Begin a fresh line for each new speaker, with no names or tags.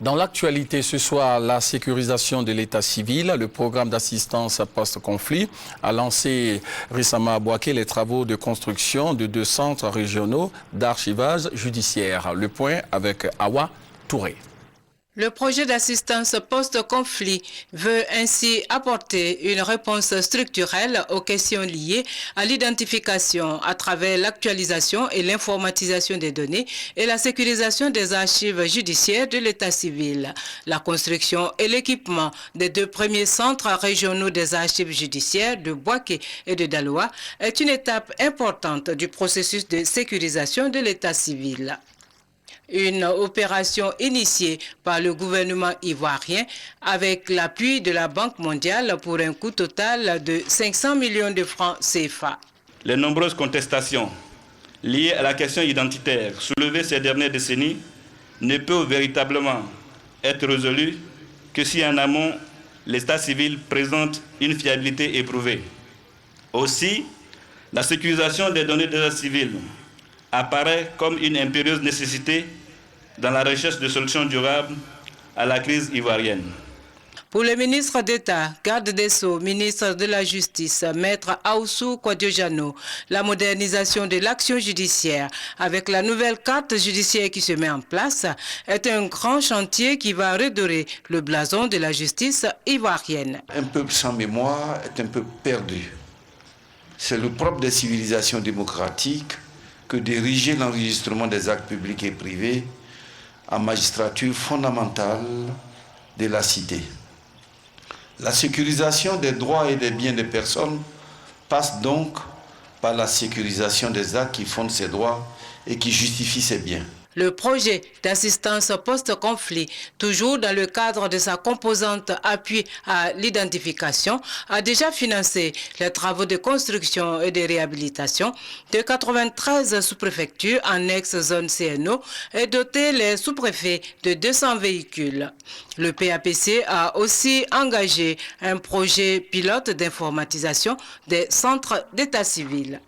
Dans l'actualité ce soir, la sécurisation de l'état civil, le programme d'assistance post-conflit a lancé récemment à Bouaké les travaux de construction de 2 centres régionaux d'archivage judiciaire. Le point avec Awa Touré.
Le projet d'assistance post-conflit veut ainsi apporter une réponse structurelle aux questions liées à l'identification à travers l'actualisation et l'informatisation des données et la sécurisation des archives judiciaires de l'état civil. La construction et l'équipement des 2 premiers centres régionaux des archives judiciaires de Bouaké et de Daloa est une étape importante du processus de sécurisation de l'état civil. Une opération initiée par le gouvernement ivoirien avec l'appui de la Banque mondiale pour un coût total de 500 millions de francs CFA.
Les nombreuses contestations liées à la question identitaire soulevées ces dernières décennies ne peuvent véritablement être résolues que si en amont l'état civil présente une fiabilité éprouvée. Aussi, la sécurisation des données d'état civil apparaît comme une impérieuse nécessité dans la recherche de solutions durables à la crise ivoirienne.
Pour le ministre d'État, garde des Sceaux, ministre de la Justice, maître Aoussou Kouadiojano, la modernisation de l'action judiciaire avec la nouvelle carte judiciaire qui se met en place est un grand chantier qui va redorer le blason de la justice ivoirienne.
Un peuple sans mémoire est un peuple perdu. C'est le propre des civilisations démocratiques que d'ériger l'enregistrement des actes publics et privés en magistrature fondamentale de la cité. La sécurisation des droits et des biens des personnes passe donc par la sécurisation des actes qui fondent ces droits et qui justifient ces biens.
Le projet d'assistance post-conflit, toujours dans le cadre de sa composante appui à l'identification, a déjà financé les travaux de construction et de réhabilitation de 93 sous-préfectures en ex-zone CNO et doté les sous-préfets de 200 véhicules. Le PAPC a aussi engagé un projet pilote d'informatisation des centres d'état civil.